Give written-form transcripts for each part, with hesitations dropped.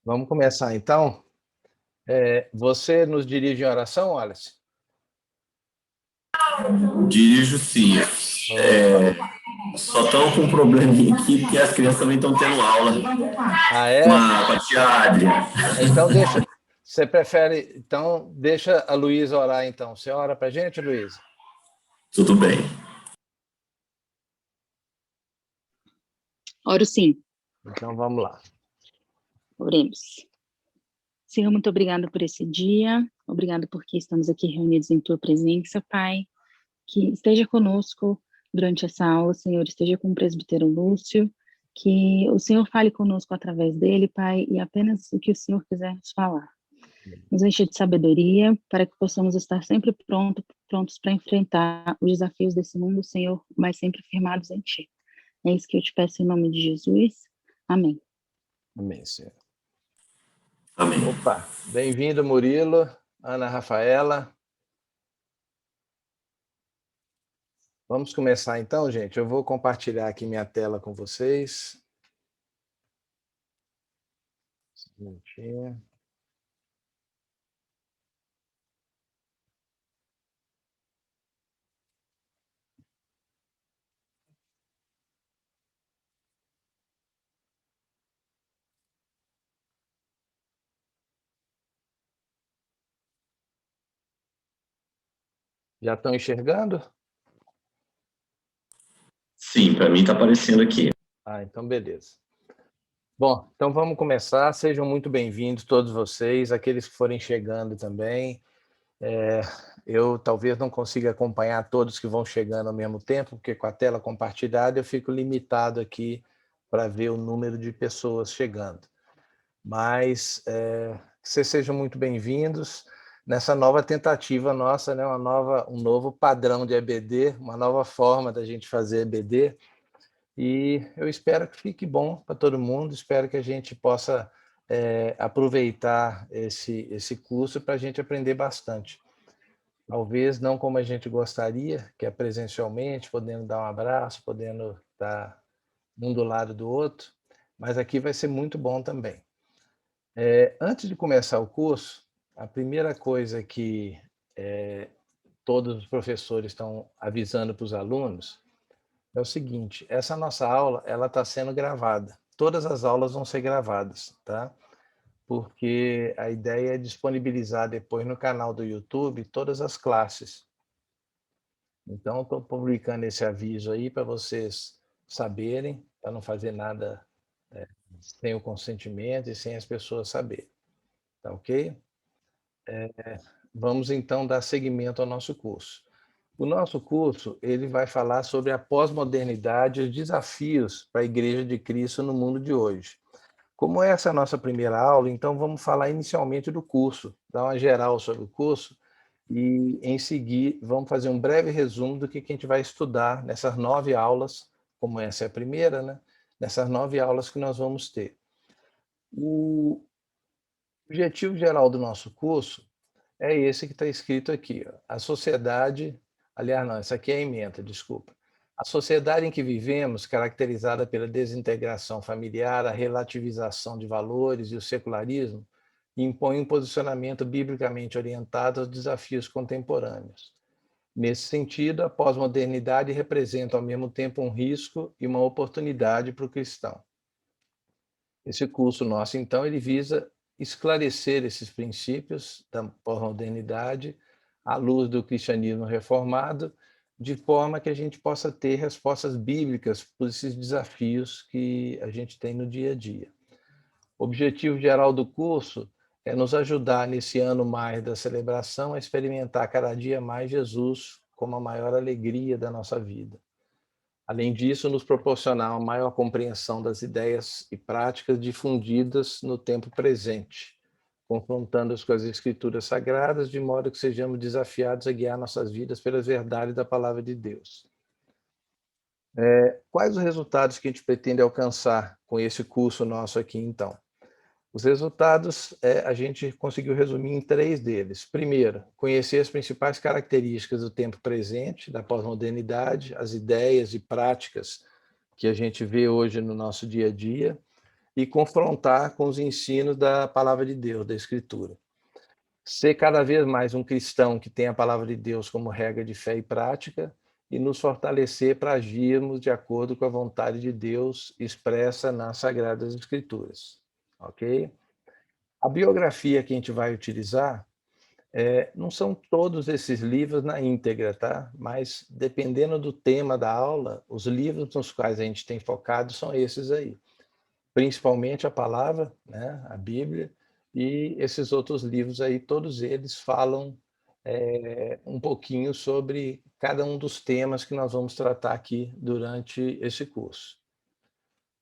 Vamos começar então. Você nos dirige em oração, Wallace? Dirijo sim. Só estão com um probleminha aqui, porque as crianças também estão tendo aula Ah, com é? a tia Adria. Então deixa. Você prefere. Então, deixa a Luísa orar, então. Você ora para a gente, Luísa? Tudo bem. Oro sim, Então vamos lá. oremos. Senhor, muito obrigada por esse dia, obrigado porque estamos aqui reunidos em Tua presença, Pai, que esteja conosco durante essa aula, Senhor, esteja com o presbítero Lúcio, que o Senhor fale conosco através dele, Pai, e apenas o que o Senhor quiser nos falar. Nos enche de sabedoria, para que possamos estar sempre prontos para enfrentar os desafios desse mundo, Senhor, mas sempre firmados em Ti. É isso que eu te peço em nome de Jesus. Amém. Amém, Senhor. Amém. Opa, bem-vindo, Murilo, Ana Rafaela. Vamos começar então, gente. Eu vou compartilhar aqui minha tela com vocês. Um minutinho. Já estão enxergando? Sim, para mim está aparecendo aqui. Ah, então beleza. Bom, então vamos começar. Sejam muito bem-vindos todos vocês, aqueles que forem chegando também. Eu talvez não consiga acompanhar todos que vão chegando ao mesmo tempo, porque com a tela compartilhada eu fico limitado aqui para ver o número de pessoas chegando. Mas que vocês sejam muito bem-vindos nessa nova tentativa nossa, né? Um novo padrão de EBD, uma nova forma da gente fazer EBD. E eu espero que fique bom para todo mundo, espero que a gente possa aproveitar esse curso para a gente aprender bastante. Talvez não como a gente gostaria, que é presencialmente, podendo dar um abraço, podendo estar um do lado do outro, mas aqui vai ser muito bom também. Antes de começar o curso, a primeira coisa que todos os professores estão avisando para os alunos é o seguinte: essa nossa aula ela está sendo gravada. Todas as aulas vão ser gravadas, tá? Porque a ideia é disponibilizar depois no canal do YouTube todas as classes. Então, estou publicando esse aviso aí para vocês saberem, para não fazer nada sem o consentimento e sem as pessoas saberem. Tá ok? Vamos então dar seguimento ao nosso curso. O nosso curso ele vai falar sobre a pós-modernidade e os desafios para a Igreja de Cristo no mundo de hoje. Como essa é a nossa primeira aula, então vamos falar inicialmente do curso, dar uma geral sobre o curso e, em seguir, vamos fazer um breve resumo do que a gente vai estudar nessas 9 aulas, como essa é a primeira, né? Nessas 9 aulas que nós vamos ter. O objetivo geral do nosso curso é esse que está escrito aqui. Ó. A sociedade, aliás, não, essa aqui é a ementa, desculpa. A sociedade em que vivemos, caracterizada pela desintegração familiar, a relativização de valores e o secularismo, impõe um posicionamento biblicamente orientado aos desafios contemporâneos. Nesse sentido, a pós-modernidade representa ao mesmo tempo um risco e uma oportunidade para o cristão. Esse curso nosso, então, ele visa esclarecer esses princípios da pós-modernidade à luz do cristianismo reformado, de forma que a gente possa ter respostas bíblicas para esses desafios que a gente tem no dia a dia. O objetivo geral do curso é nos ajudar nesse ano mais da celebração a experimentar cada dia mais Jesus como a maior alegria da nossa vida. Além disso, nos proporcionar uma maior compreensão das ideias e práticas difundidas no tempo presente, confrontando-as com as Escrituras Sagradas, de modo que sejamos desafiados a guiar nossas vidas pelas verdades da Palavra de Deus. Quais os resultados que a gente pretende alcançar com esse curso nosso aqui, então? Os resultados a gente conseguiu resumir em 3 deles. Primeiro, conhecer as principais características do tempo presente, da pós-modernidade, as ideias e práticas que a gente vê hoje no nosso dia a dia. e confrontar com os ensinos da palavra de Deus, da Escritura. Ser cada vez mais um cristão que tem a palavra de Deus como regra de fé e prática e nos fortalecer para agirmos de acordo com a vontade de Deus expressa nas Sagradas Escrituras. Ok? A biografia que a gente vai utilizar não são todos esses livros na íntegra, tá? Mas dependendo do tema da aula, os livros nos quais a gente tem focado são esses aí. Principalmente a palavra, né? A Bíblia, e esses outros livros aí, todos eles falam um pouquinho sobre cada um dos temas que nós vamos tratar aqui durante esse curso.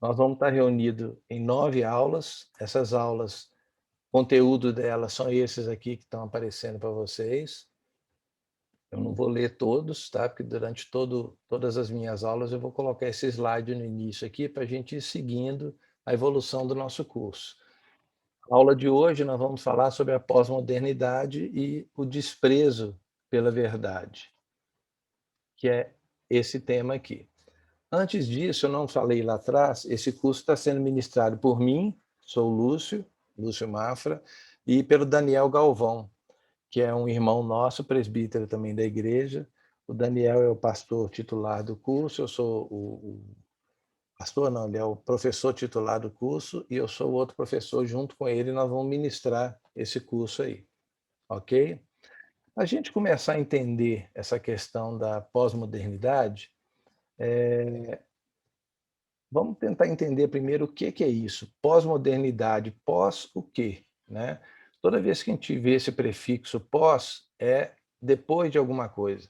Nós vamos estar reunidos em 9 aulas. Essas aulas, conteúdo delas são esses aqui que estão aparecendo para vocês. Eu não vou ler todos, tá? Porque durante todas as minhas aulas eu vou colocar esse slide no início aqui para a gente ir seguindo a evolução do nosso curso. Na aula de hoje nós vamos falar sobre a pós-modernidade e o desprezo pela verdade, que é esse tema aqui. Antes disso, eu não falei lá atrás, esse curso está sendo ministrado por mim, sou Lúcio Mafra, e pelo Daniel Galvão, que é um irmão nosso, presbítero também da igreja. O Daniel é o pastor titular do curso, eu sou o pastor não, ele é o professor titular do curso e eu sou o outro professor junto com ele, nós vamos ministrar esse curso aí, ok? A gente começar a entender essa questão da pós-modernidade, vamos tentar entender primeiro o que é isso, pós-modernidade, pós o quê, né? Toda vez que a gente vê esse prefixo pós, é depois de alguma coisa.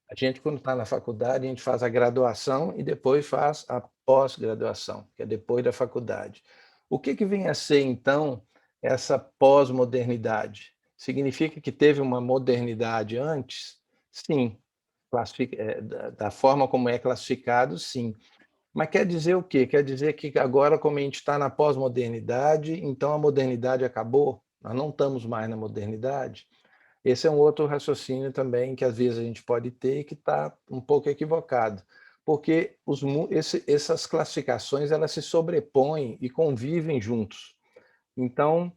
A gente, quando está na faculdade, a gente faz a graduação e depois faz a pós-graduação, que é depois da faculdade. O que vem a ser, então, essa pós-modernidade? Significa que teve uma modernidade antes? Sim. Da forma como é classificado, sim. Mas quer dizer o quê? Quer dizer que agora, como a gente está na pós-modernidade, então a modernidade acabou? Nós não estamos mais na modernidade? Esse é um outro raciocínio também que às vezes a gente pode ter e que está um pouco equivocado, porque essas classificações elas se sobrepõem e convivem juntos. Então,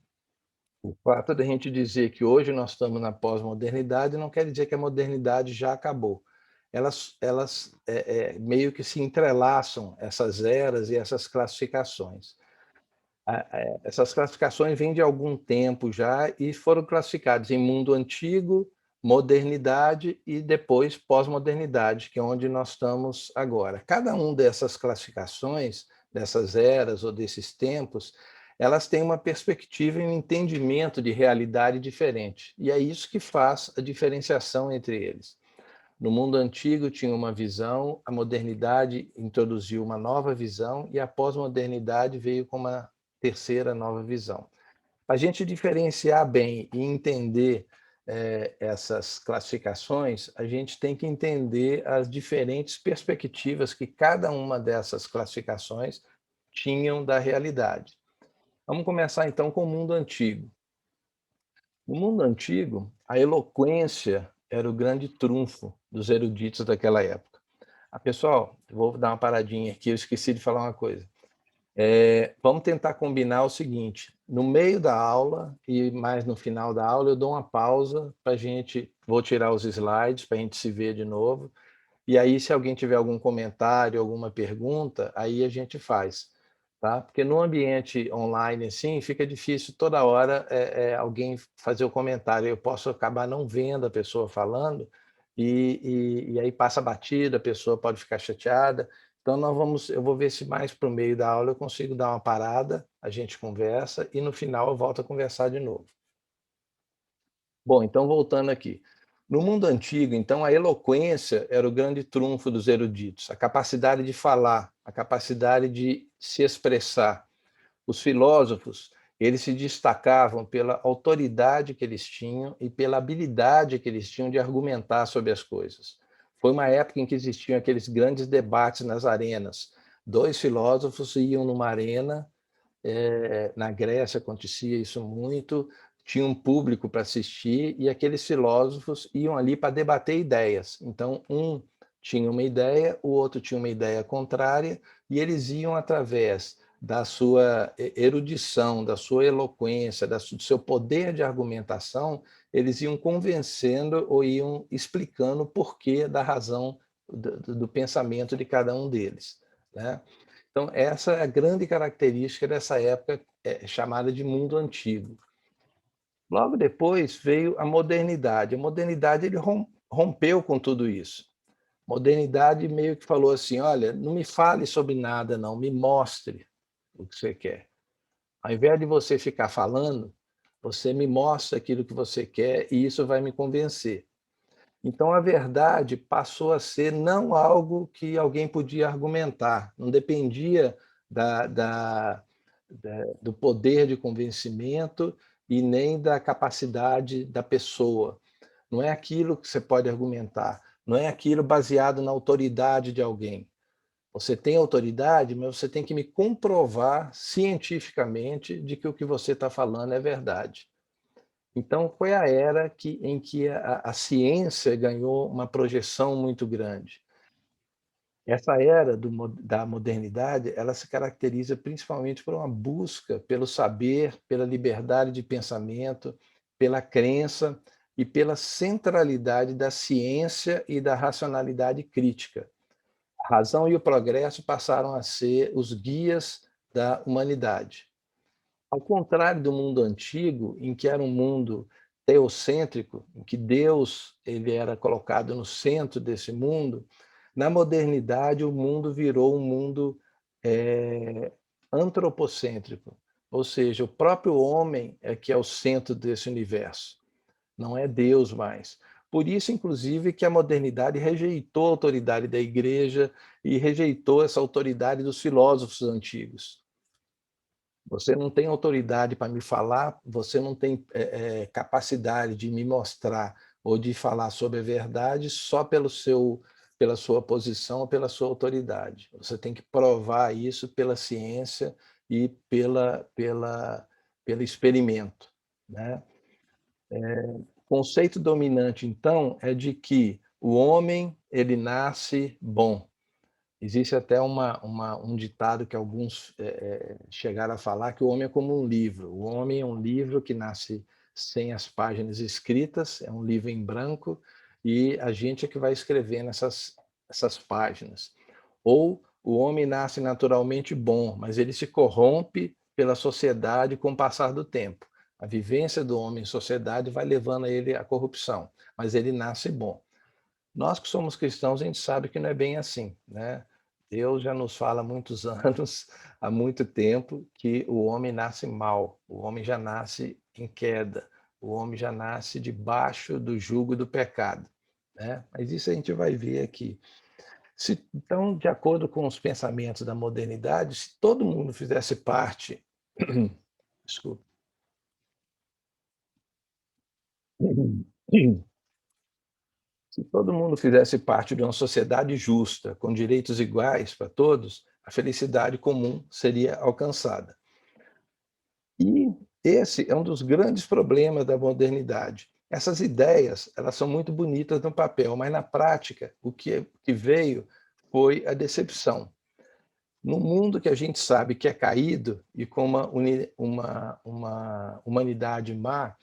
o fato de a gente dizer que hoje nós estamos na pós-modernidade não quer dizer que a modernidade já acabou. Elas meio que se entrelaçam, essas eras e essas classificações. Essas classificações vêm de algum tempo já e foram classificadas em mundo antigo, modernidade e depois pós-modernidade, que é onde nós estamos agora. Cada uma dessas classificações, dessas eras ou desses tempos, elas têm uma perspectiva e um entendimento de realidade diferente. E é isso que faz a diferenciação entre eles. No mundo antigo tinha uma visão, a modernidade introduziu uma nova visão e a pós-modernidade veio com uma terceira nova visão. A gente diferenciar bem e entender essas classificações, a gente tem que entender as diferentes perspectivas que cada uma dessas classificações tinham da realidade. Vamos começar então com o mundo antigo. No mundo antigo, a eloquência era o grande trunfo dos eruditos daquela época. Pessoal, vou dar uma paradinha aqui, eu esqueci de falar uma coisa. Vamos tentar combinar o seguinte, no meio da aula e mais no final da aula eu dou uma pausa para a gente, vou tirar os slides para a gente se ver de novo, e aí se alguém tiver algum comentário, alguma pergunta, aí a gente faz, tá? Porque no ambiente online assim, fica difícil toda hora alguém fazer o comentário, eu posso acabar não vendo a pessoa falando, e aí passa batida, a pessoa pode ficar chateada. Então eu vou ver se mais para o meio da aula eu consigo dar uma parada, a gente conversa e no final eu volto a conversar de novo. Bom, então voltando aqui. No mundo antigo, então, a eloquência era o grande trunfo dos eruditos, a capacidade de falar, a capacidade de se expressar. Os filósofos, eles se destacavam pela autoridade que eles tinham e pela habilidade que eles tinham de argumentar sobre as coisas. Foi uma época em que existiam aqueles grandes debates nas arenas. 2 filósofos iam numa arena, na Grécia acontecia isso muito, tinha um público para assistir e aqueles filósofos iam ali para debater ideias. Então, um tinha uma ideia, o outro tinha uma ideia contrária, e eles iam através da sua erudição, da sua eloquência, do seu poder de argumentação, eles iam convencendo ou iam explicando o porquê da razão do pensamento de cada um deles, né? Então, essa é a grande característica dessa época chamada de mundo antigo. Logo depois veio a modernidade. A modernidade ele rompeu com tudo isso. Modernidade meio que falou assim, olha, não me fale sobre nada não, me mostre o que você quer. Ao invés de você ficar falando, você me mostra aquilo que você quer e isso vai me convencer. Então a verdade passou a ser não algo que alguém podia argumentar, não dependia do poder de convencimento e nem da capacidade da pessoa. Não é aquilo que você pode argumentar, não é aquilo baseado na autoridade de alguém. Você tem autoridade, mas você tem que me comprovar cientificamente de que o que você está falando é verdade. Então, foi a era em que a ciência ganhou uma projeção muito grande. Essa era da modernidade, ela se caracteriza principalmente por uma busca pelo saber, pela liberdade de pensamento, pela crença e pela centralidade da ciência e da racionalidade crítica. A razão e o progresso passaram a ser os guias da humanidade. Ao contrário do mundo antigo, em que era um mundo teocêntrico, em que Deus ele era colocado no centro desse mundo, na modernidade o mundo virou um mundo antropocêntrico, ou seja, o próprio homem é que é o centro desse universo, não é Deus mais. Por isso, inclusive, que a modernidade rejeitou a autoridade da igreja e rejeitou essa autoridade dos filósofos antigos. Você não tem autoridade para me falar, você não tem capacidade de me mostrar ou de falar sobre a verdade só pela sua posição ou pela sua autoridade. Você tem que provar isso pela ciência e pelo experimento, né? O conceito dominante, então, é de que o homem ele nasce bom. Existe até um ditado que alguns chegaram a falar, que o homem é como um livro. O homem é um livro que nasce sem as páginas escritas, é um livro em branco, e a gente é que vai escrevendo essas páginas. Ou o homem nasce naturalmente bom, mas ele se corrompe pela sociedade com o passar do tempo. A vivência do homem em sociedade vai levando ele à corrupção, mas ele nasce bom. Nós que somos cristãos, a gente sabe que não é bem assim, né? Deus já nos fala há muitos anos, há muito tempo, que o homem nasce mal, o homem já nasce em queda, o homem já nasce debaixo do jugo do pecado, né? Mas isso a gente vai ver aqui. Então, de acordo com os pensamentos da modernidade, se todo mundo fizesse parte, desculpa, se todo mundo fizesse parte de uma sociedade justa, com direitos iguais para todos, a felicidade comum seria alcançada. E esse é um dos grandes problemas da modernidade. Essas ideias, elas são muito bonitas no papel, mas na prática, o que veio foi a decepção. No mundo que a gente sabe que é caído e com uma humanidade má,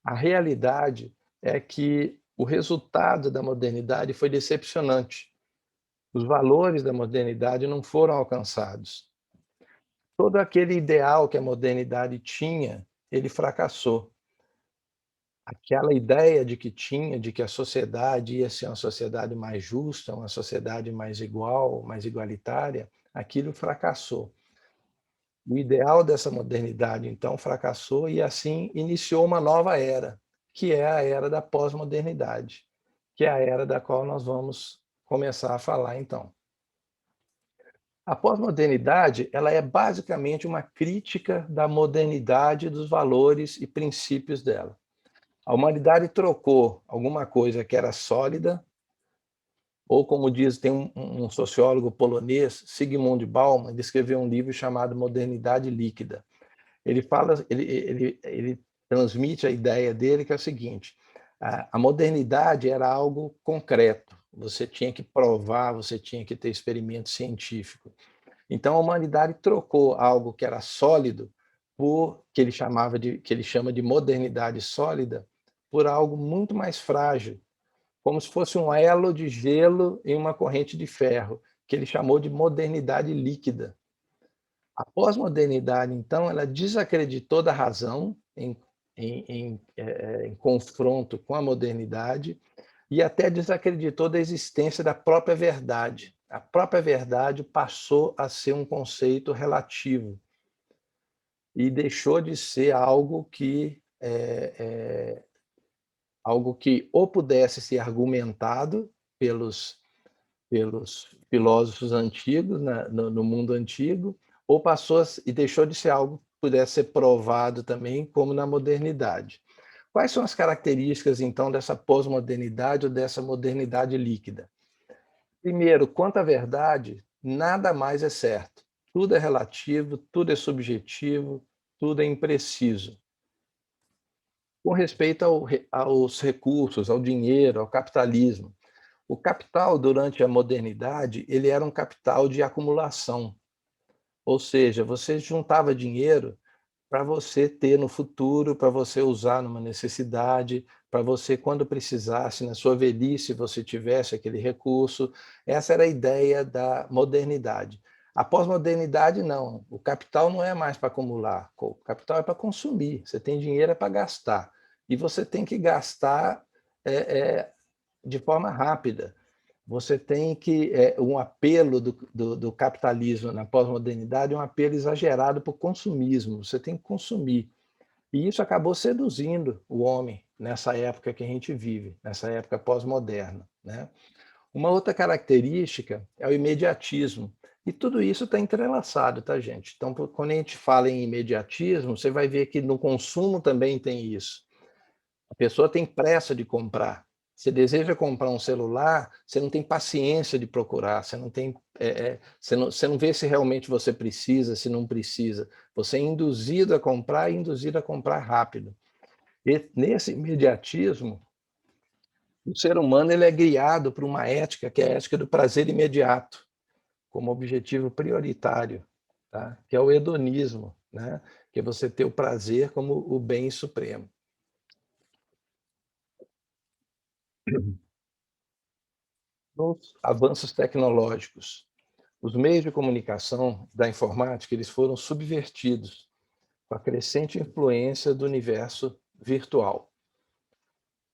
a realidade é que o resultado da modernidade foi decepcionante. Os valores da modernidade não foram alcançados. Todo aquele ideal que a modernidade tinha, ele fracassou. Aquela ideia de que a sociedade ia ser uma sociedade mais justa, uma sociedade mais igual, mais igualitária, aquilo fracassou. O ideal dessa modernidade, então, fracassou e, assim, iniciou uma nova era, que é a era da pós-modernidade, que é a era da qual nós vamos começar a falar, então. A pós-modernidade, ela é basicamente uma crítica da modernidade, dos valores e princípios dela. A humanidade trocou alguma coisa que era sólida, ou como diz, tem um sociólogo polonês, Zygmunt Bauman, ele escreveu um livro chamado Modernidade Líquida. Ele transmite a ideia dele que é o seguinte: a modernidade era algo concreto, você tinha que provar, você tinha que ter experimento científico. Então a humanidade trocou algo que era sólido por que ele chama de modernidade sólida, por algo muito mais frágil, como se fosse um elo de gelo em uma corrente de ferro, que ele chamou de modernidade líquida. A pós-modernidade, então, ela desacreditou da razão em confronto com a modernidade e até desacreditou da existência da própria verdade. A própria verdade passou a ser um conceito relativo e deixou de ser algo que ou pudesse ser argumentado pelos filósofos antigos, no mundo antigo, ou e deixou de ser algo que pudesse ser provado também, como na modernidade. Quais são as características, então, dessa pós-modernidade ou dessa modernidade líquida? Primeiro, quanto à verdade, nada mais é certo. Tudo é relativo, tudo é subjetivo, tudo é impreciso. Com respeito aos recursos, ao dinheiro, ao capitalismo, o capital, durante a modernidade, ele era um capital de acumulação. Ou seja, você juntava dinheiro para você ter no futuro, para você usar numa necessidade, para você, quando precisasse, na sua velhice, você tivesse aquele recurso. Essa era a ideia da modernidade. A pós-modernidade, não. O capital não é mais para acumular, o capital é para consumir. Você tem dinheiro para gastar. E você tem que gastar de forma rápida. Você tem que um apelo do capitalismo na pós-modernidade, um apelo exagerado por consumismo. Você tem que consumir. E isso acabou seduzindo o homem nessa época que a gente vive, nessa época pós-moderna, né? Uma outra característica é o imediatismo. E tudo isso está entrelaçado, tá, gente? Então, quando a gente fala em imediatismo, você vai ver que no consumo também tem isso. A pessoa tem pressa de comprar. Você deseja comprar um celular, você não tem paciência de procurar, você não vê se realmente você precisa, se não precisa. Você é induzido a comprar e induzido a comprar rápido. E nesse imediatismo, o ser humano ele é guiado por uma ética, que é a ética do prazer imediato, como objetivo prioritário, tá? Que é o hedonismo, né? Que é você ter o prazer como o bem supremo. Nos avanços tecnológicos, os meios de comunicação da informática eles foram subvertidos com a crescente influência do universo virtual.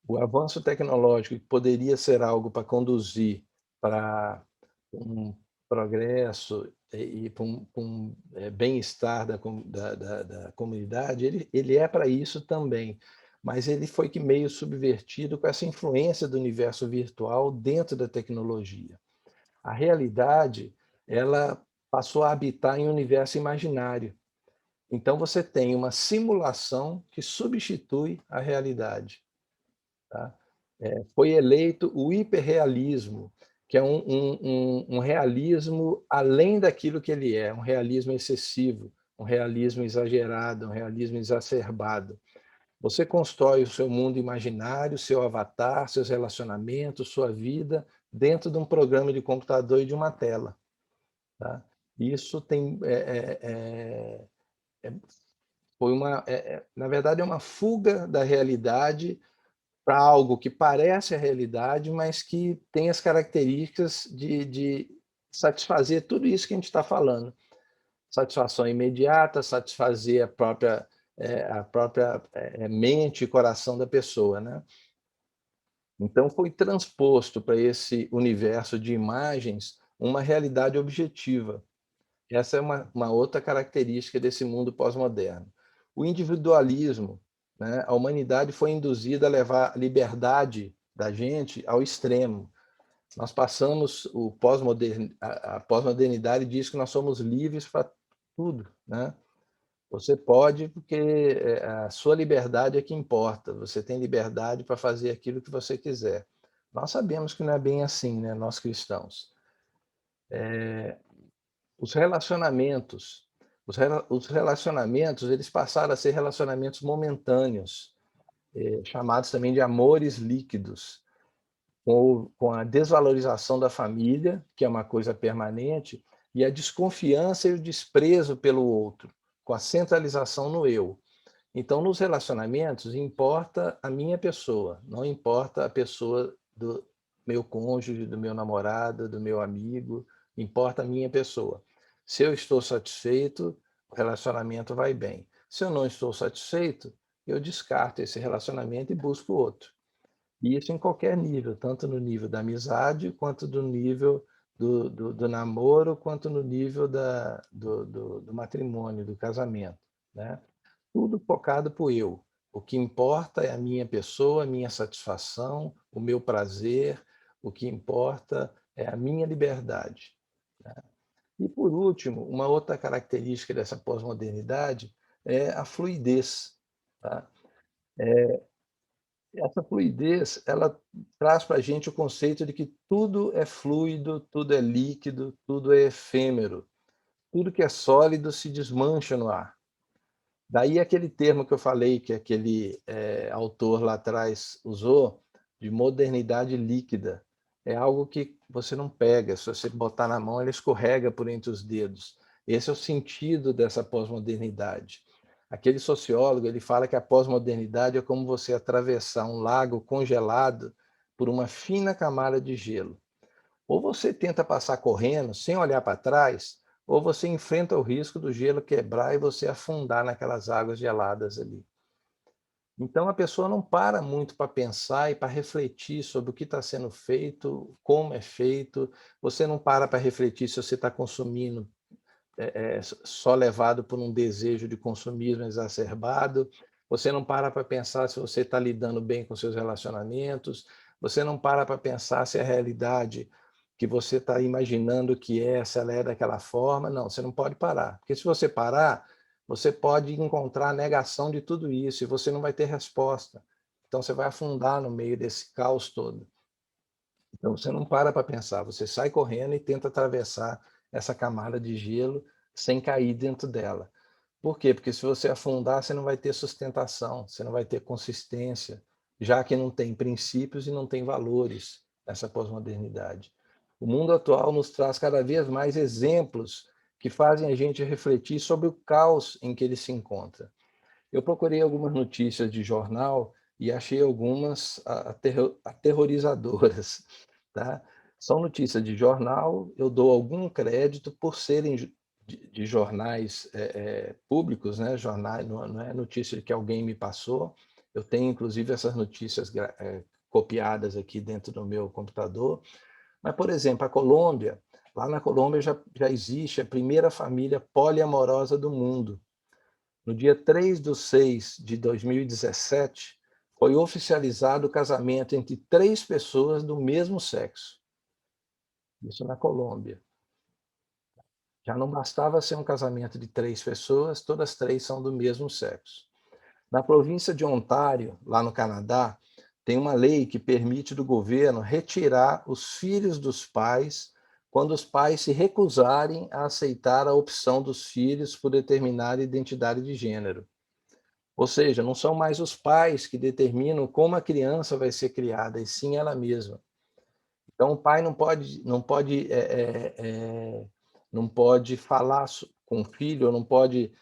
O avanço tecnológico que poderia ser algo para conduzir para um progresso e para um bem-estar da comunidade, ele é para isso também, mas ele foi que meio subvertido com essa influência do universo virtual dentro da tecnologia. A realidade, ela passou a habitar em um universo imaginário. Então você tem uma simulação que substitui a realidade. Tá? Foi eleito o hiperrealismo, que é um realismo além daquilo que ele é, um realismo excessivo, um realismo exagerado, um realismo exacerbado. Você constrói o seu mundo imaginário, seu avatar, seus relacionamentos, sua vida, dentro de um programa de computador e de uma tela. Tá? Isso tem, foi na verdade, é uma fuga da realidade para algo que parece a realidade, mas que tem as características de satisfazer tudo isso que a gente está falando. Satisfação imediata, satisfazer a própria mente e coração da pessoa, né? Então foi transposto para esse universo de imagens uma realidade objetiva. Essa é uma outra característica desse mundo pós-moderno. O individualismo, né? A humanidade foi induzida a levar a liberdade da gente ao extremo. Nós passamos a pós-modernidade diz que nós somos livres para tudo, né? Você pode porque a sua liberdade é que importa. Você tem liberdade para fazer aquilo que você quiser. Nós sabemos que não é bem assim, né? Nós cristãos. Os relacionamentos, os relacionamentos, eles passaram a ser relacionamentos momentâneos, chamados também de amores líquidos, com a desvalorização da família, que é uma coisa permanente, e a desconfiança e o desprezo pelo outro, com a centralização no eu. Então, nos relacionamentos, importa a minha pessoa, não importa a pessoa do meu cônjuge, do meu namorado, do meu amigo, importa a minha pessoa. Se eu estou satisfeito, o relacionamento vai bem. Se eu não estou satisfeito, eu descarto esse relacionamento e busco outro. E isso em qualquer nível, tanto no nível da amizade, quanto no nível do namoro, quanto no nível do matrimônio, do casamento, né? Tudo focado para o eu. O que importa é a minha pessoa, a minha satisfação, o meu prazer, o que importa é a minha liberdade, né? E, por último, uma outra característica dessa pós-modernidade é a fluidez, tá? Essa fluidez, ela traz para a gente o conceito de que tudo é fluido, tudo é líquido, tudo é efêmero. Tudo que é sólido se desmancha no ar. Daí aquele termo que eu falei, que aquele autor lá atrás usou, de modernidade líquida. É algo que você não pega, se você botar na mão, ele escorrega por entre os dedos. Esse é o sentido dessa pós-modernidade. Aquele sociólogo, ele fala que a pós-modernidade é como você atravessar um lago congelado por uma fina camada de gelo. Ou você tenta passar correndo, sem olhar para trás, ou você enfrenta o risco do gelo quebrar e você afundar naquelas águas geladas ali. Então a pessoa não para muito para pensar e para refletir sobre o que está sendo feito, como é feito. Você não para refletir se você está consumindo só levado por um desejo de consumismo exacerbado. Você não para pensar se você está lidando bem com seus relacionamentos. Você não para pensar se a realidade que você está imaginando que se ela é daquela forma. Não, você não pode parar. Porque se você parar, você pode encontrar a negação de tudo isso e você não vai ter resposta. Então você vai afundar no meio desse caos todo. Então você não para pensar, você sai correndo e tenta atravessar essa camada de gelo sem cair dentro dela. Por quê? Porque se você afundar, você não vai ter sustentação, você não vai ter consistência, já que não tem princípios e não tem valores nessa pós-modernidade. O mundo atual nos traz cada vez mais exemplos que fazem a gente refletir sobre o caos em que ele se encontra. Eu procurei algumas notícias de jornal e achei algumas aterrorizadoras, tá? São notícias de jornal, eu dou algum crédito por serem de jornais públicos, né? Jornais, não é notícia que alguém me passou. Eu tenho, inclusive, essas notícias copiadas aqui dentro do meu computador. Mas, por exemplo, a Colômbia, lá na Colômbia já existe a primeira família poliamorosa do mundo. No dia 3/6/2017, foi oficializado o casamento entre 3 pessoas do mesmo sexo. Isso na Colômbia. Já não bastava ser um casamento de 3 pessoas, todas 3 são do mesmo sexo. Na província de Ontário, lá no Canadá, tem uma lei que permite do governo retirar os filhos dos pais quando os pais se recusarem a aceitar a opção dos filhos por determinada identidade de gênero. Ou seja, não são mais os pais que determinam como a criança vai ser criada, e sim ela mesma. Então, o pai não pode falar com o filho, ou não pode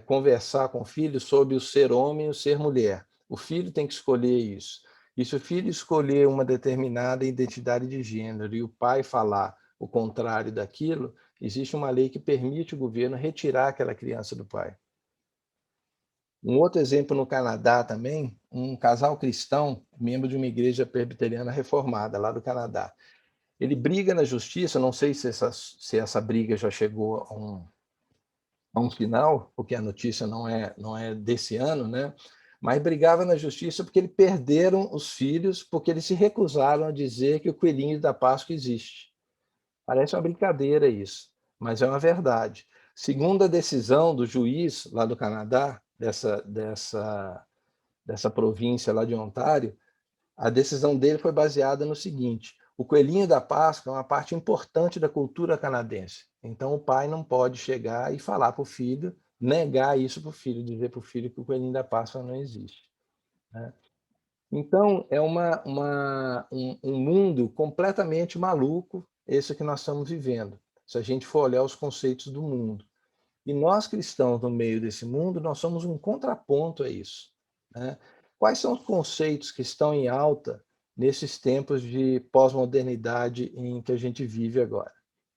conversar com o filho sobre o ser homem e o ser mulher. O filho tem que escolher isso. E se o filho escolher uma determinada identidade de gênero e o pai falar o contrário daquilo, existe uma lei que permite o governo retirar aquela criança do pai. Um outro exemplo no Canadá também, um casal cristão, membro de uma igreja presbiteriana reformada lá do Canadá. Ele briga na justiça, não sei se essa briga já chegou a um final, porque a notícia não é desse ano, né? Mas brigava na justiça porque eles perderam os filhos, porque eles se recusaram a dizer que o coelhinho da Páscoa existe. Parece uma brincadeira isso, mas é uma verdade. Segundo a decisão do juiz lá do Canadá, dessa província lá de Ontário, a decisão dele foi baseada no seguinte: o coelhinho da Páscoa é uma parte importante da cultura canadense. Então o pai não pode chegar e falar para o filho, negar isso para o filho, dizer para o filho que o coelhinho da Páscoa não existe, né? Então é um mundo completamente maluco esse que nós estamos vivendo. se a gente for olhar os conceitos do mundo. E nós, cristãos, no meio desse mundo, nós somos um contraponto a isso, né? Quais são os conceitos que estão em alta nesses tempos de pós-modernidade em que a gente vive agora,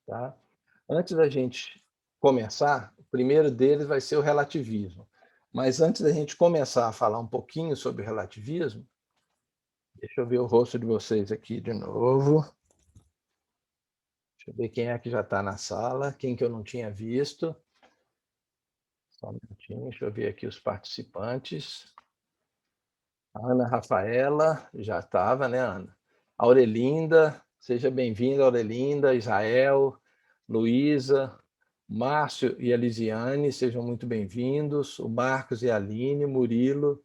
tá? Antes da gente começar, o primeiro deles vai ser o relativismo. Mas antes da gente começar a falar um pouquinho sobre o relativismo, deixa eu ver o rosto de vocês aqui de novo. Deixa eu ver quem é que já está na sala, quem que eu não tinha visto. Só um minutinho, deixa eu ver aqui os participantes. Ana Rafaela, já estava, né, Ana? Aurelinda, seja bem-vinda, Aurelinda, Israel, Luísa, Márcio e a Lisiane, sejam muito bem-vindos. O Marcos e a Aline, Murilo,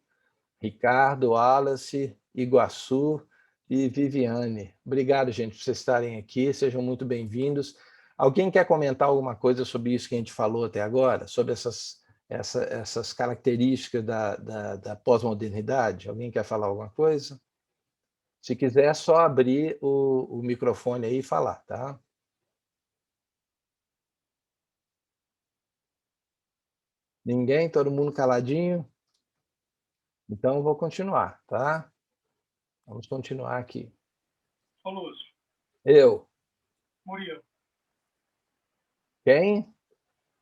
Ricardo, Wallace, Iguaçu e Viviane. Obrigado, gente, por vocês estarem aqui, sejam muito bem-vindos. Alguém quer comentar alguma coisa sobre isso que a gente falou até agora? Sobre essas características da pós-modernidade? Alguém quer falar alguma coisa? Se quiser, é só abrir o microfone aí e falar, tá? Ninguém? Todo mundo caladinho? Então, eu vou continuar, tá? Vamos continuar aqui. Ô, Lúcio. Eu. Murilo. Quem?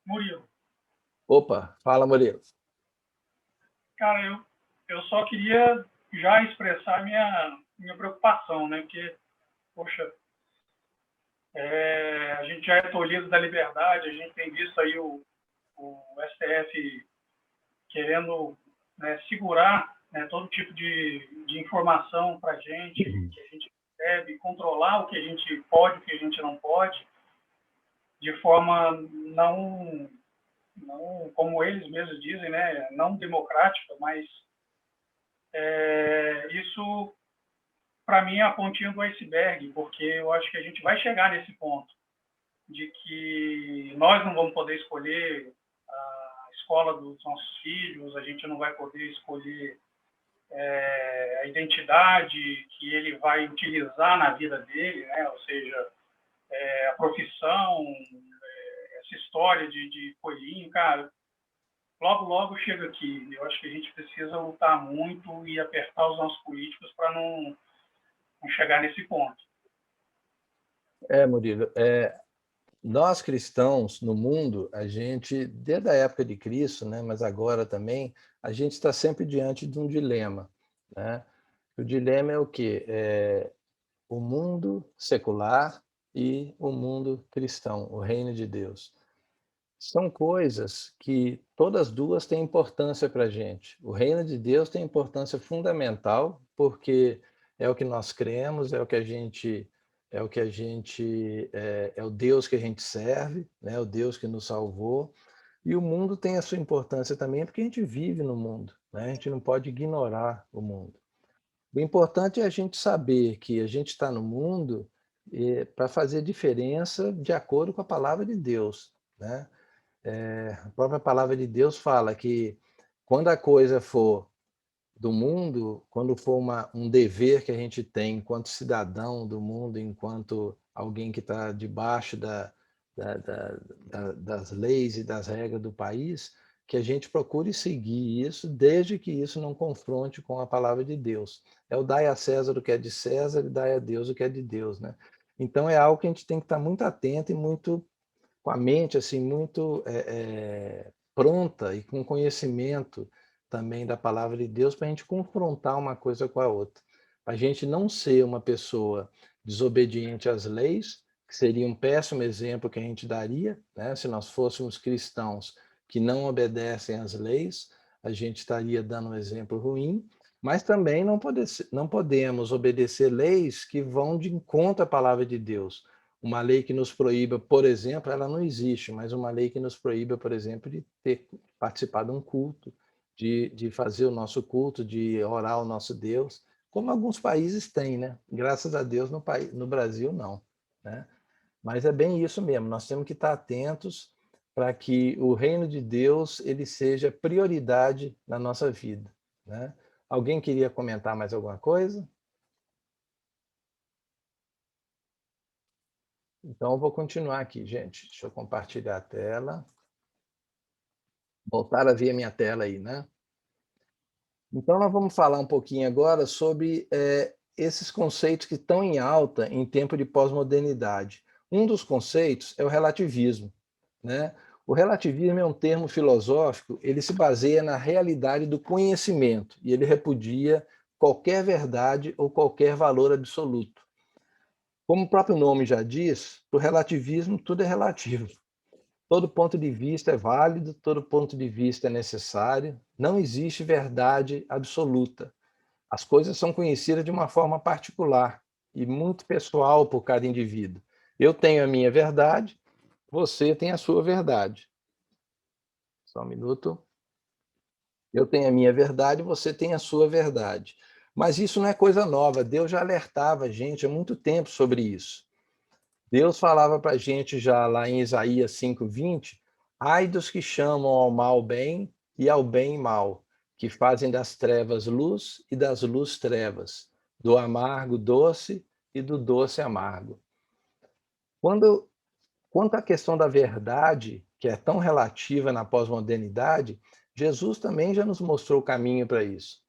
Murilo. Opa, fala, Murilo. Cara, eu só queria já expressar minha preocupação, né? Porque, poxa, a gente já é tolhido da liberdade, a gente tem visto aí o STF querendo, né, segurar, né, todo tipo de informação para a gente, que a gente recebe, controlar o que a gente pode, o que a gente não pode, de forma não, como eles mesmos dizem, né, não democrática, mas isso, para mim, é a pontinha do iceberg, porque eu acho que a gente vai chegar nesse ponto de que nós não vamos poder escolher a escola dos nossos filhos, a gente não vai poder escolher a identidade que ele vai utilizar na vida dele, né? Ou seja, a profissão, essa história de coelhinho, cara, logo chega aqui. Eu acho que a gente precisa lutar muito e apertar os nossos políticos para não chegar nesse ponto. Murilo, nós cristãos no mundo, a gente, desde a época de Cristo, né, mas agora também, a gente está sempre diante de um dilema, né? O dilema é o quê? O mundo secular e o mundo cristão, o reino de Deus. São coisas que todas duas têm importância para a gente. O reino de Deus tem importância fundamental, porque é o que nós cremos, é o Deus que a gente serve, né? O Deus que nos salvou. E o mundo tem a sua importância também, porque a gente vive no mundo, né? A gente não pode ignorar o mundo. O importante é a gente saber que a gente está no mundo para fazer diferença de acordo com a palavra de Deus, né? A própria palavra de Deus fala que quando a coisa for do mundo, quando for um dever que a gente tem enquanto cidadão do mundo, enquanto alguém que está debaixo das leis e das regras do país, que a gente procure seguir isso, desde que isso não confronte com a palavra de Deus. É o dai a César o que é de César e dai a Deus o que é de Deus, né? Então é algo que a gente tem que estar muito atento e muito com a mente assim muito pronta e com conhecimento também da palavra de Deus para a gente confrontar uma coisa com a outra. Para a gente não ser uma pessoa desobediente às leis, que seria um péssimo exemplo que a gente daria, né? Se nós fôssemos cristãos que não obedecem às leis, a gente estaria dando um exemplo ruim, mas também não podemos obedecer leis que vão de encontro à palavra de Deus. Uma lei que nos proíba, por exemplo, ela não existe, mas uma lei que nos proíba, por exemplo, de ter participado de um culto, de fazer o nosso culto, de orar ao nosso Deus, como alguns países têm, né? Graças a Deus no Brasil não, né? Mas é bem isso mesmo, nós temos que estar atentos para que o reino de Deus ele seja prioridade na nossa vida, né? Alguém queria comentar mais alguma coisa? Então, eu vou continuar aqui, gente. Deixa eu compartilhar a tela. Voltar a ver a minha tela aí, né? Então, nós vamos falar um pouquinho agora sobre esses conceitos que estão em alta em tempo de pós-modernidade. Um dos conceitos é o relativismo, né? O relativismo é um termo filosófico, ele se baseia na realidade do conhecimento e ele repudia qualquer verdade ou qualquer valor absoluto. Como o próprio nome já diz, para o relativismo tudo é relativo. Todo ponto de vista é válido, todo ponto de vista é necessário, não existe verdade absoluta. As coisas são conhecidas de uma forma particular e muito pessoal por cada indivíduo. Eu tenho a minha verdade, você tem a sua verdade. Só um minuto. Eu tenho a minha verdade, você tem a sua verdade. Mas isso não é coisa nova, Deus já alertava a gente há muito tempo sobre isso. Deus falava para a gente já lá em Isaías 5:20, ai dos que chamam ao mal bem e ao bem mal, que fazem das trevas luz e das luz trevas, do amargo doce e do doce amargo. Quanto à questão da verdade, que é tão relativa na pós-modernidade, Jesus também já nos mostrou o caminho para isso.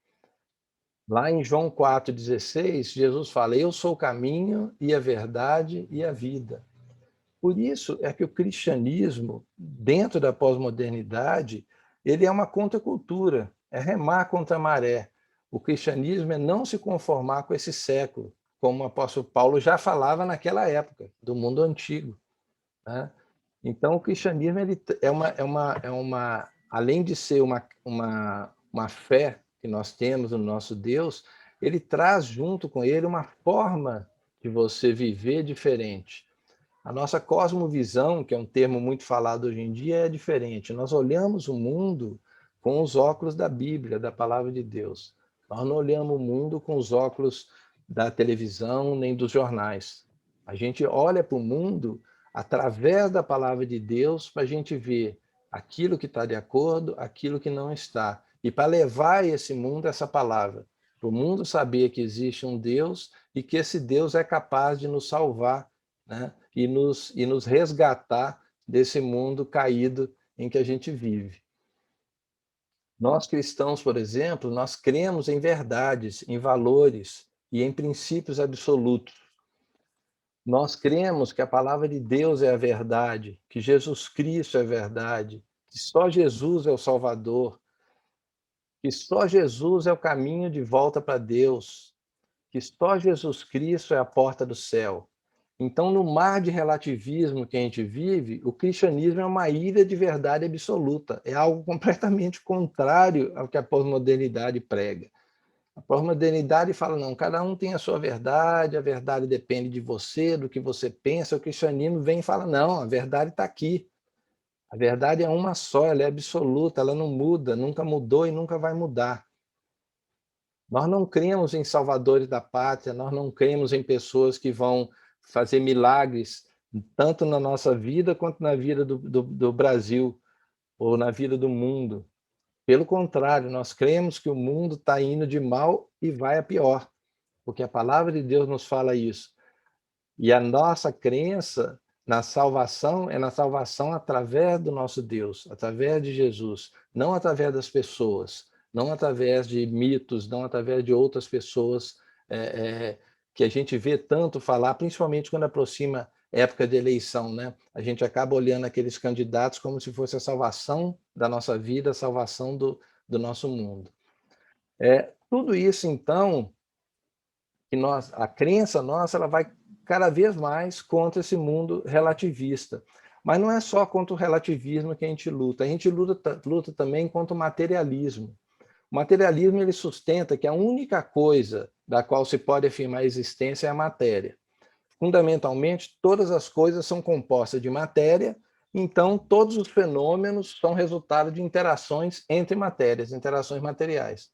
Lá em João 4,16, Jesus fala, eu sou o caminho e a verdade e a vida. Por isso é que o cristianismo, dentro da pós-modernidade, ele é uma contracultura, é remar contra a maré. O cristianismo é não se conformar com esse século, como o apóstolo Paulo já falava naquela época, do mundo antigo, né? Então, o cristianismo ele além de ser uma fé que nós temos no nosso Deus, ele traz junto com ele uma forma de você viver diferente. A nossa cosmovisão, que é um termo muito falado hoje em dia, é diferente. Nós olhamos o mundo com os óculos da Bíblia, da Palavra de Deus. Nós não olhamos o mundo com os óculos da televisão nem dos jornais. A gente olha para o mundo através da Palavra de Deus para a gente ver aquilo que está de acordo, aquilo que não está. E para levar esse mundo essa palavra. Para o mundo saber que existe um Deus e que esse Deus é capaz de nos salvar, né? E nos resgatar desse mundo caído em que a gente vive. Nós cristãos, por exemplo, nós cremos em verdades, em valores e em princípios absolutos. Nós cremos que a palavra de Deus é a verdade, que Jesus Cristo é a verdade, que só Jesus é o Salvador, que só Jesus é o caminho de volta para Deus, que só Jesus Cristo é a porta do céu. Então, no mar de relativismo que a gente vive, o cristianismo é uma ilha de verdade absoluta. É algo completamente contrário ao que a pós-modernidade prega. A pós-modernidade fala, não, cada um tem a sua verdade, a verdade depende de você, do que você pensa. O cristianismo vem e fala, não, a verdade está aqui. A verdade é uma só, ela é absoluta, ela não muda, nunca mudou e nunca vai mudar. Nós não cremos em salvadores da pátria, nós não cremos em pessoas que vão fazer milagres, tanto na nossa vida quanto na vida do Brasil, ou na vida do mundo. Pelo contrário, nós cremos que o mundo está indo de mal e vai a pior, porque a palavra de Deus nos fala isso. E a nossa crença na salvação é na salvação através do nosso Deus, através de Jesus, não através das pessoas, não através de mitos, não através de outras pessoas que a gente vê tanto falar, principalmente quando aproxima época de eleição, né? A gente acaba olhando aqueles candidatos como se fosse a salvação da nossa vida, a salvação do nosso mundo. Tudo isso, então, que a crença nossa, ela vai cada vez mais contra esse mundo relativista. Mas não é só contra o relativismo que a gente luta também contra o materialismo. O materialismo ele sustenta que a única coisa da qual se pode afirmar a existência é a matéria. Fundamentalmente, todas as coisas são compostas de matéria, então todos os fenômenos são resultado de interações entre matérias, interações materiais.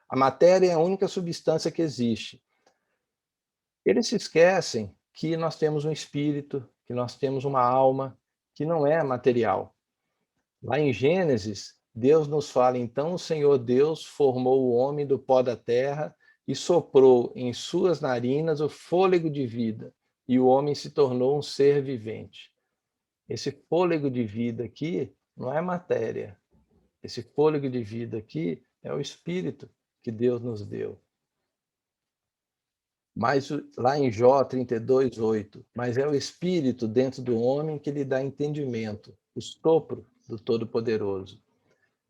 A matéria é a única substância que existe. Eles se esquecem que nós temos um espírito, que nós temos uma alma, que não é material. Lá em Gênesis, Deus nos fala, então o Senhor Deus formou o homem do pó da terra e soprou em suas narinas o fôlego de vida, e o homem se tornou um ser vivente. Esse fôlego de vida aqui não é matéria. Esse fôlego de vida aqui é o Espírito que Deus nos deu. Mas lá em Jó 32:8, mas é o Espírito dentro do homem que lhe dá entendimento, o sopro do Todo-Poderoso.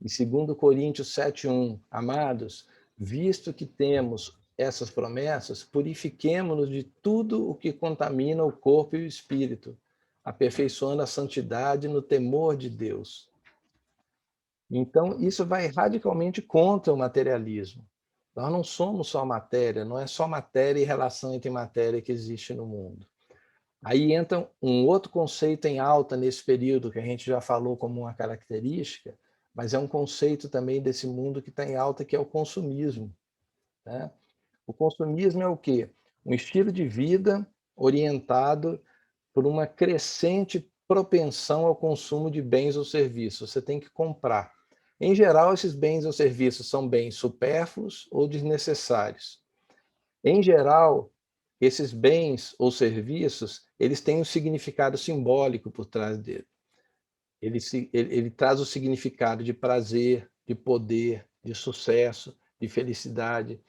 Em 2 Coríntios 7:1, amados, visto que temos essas promessas, purifiquemo-nos de tudo o que contamina o corpo e o espírito, aperfeiçoando a santidade no temor de Deus. Então, isso vai radicalmente contra o materialismo. Nós não somos só matéria, não é só matéria e relação entre matéria que existe no mundo. Aí entra um outro conceito em alta nesse período, que a gente já falou como uma característica, mas é um conceito também desse mundo que está em alta, que é o consumismo. Né? O consumismo é o quê? Um estilo de vida orientado por uma crescente propensão ao consumo de bens ou serviços. Você tem que comprar. Em geral, esses bens ou serviços são bens supérfluos ou desnecessários. Em geral, esses bens ou serviços, eles têm um significado simbólico por trás dele. Ele traz o significado de prazer, de poder, de sucesso, de felicidade.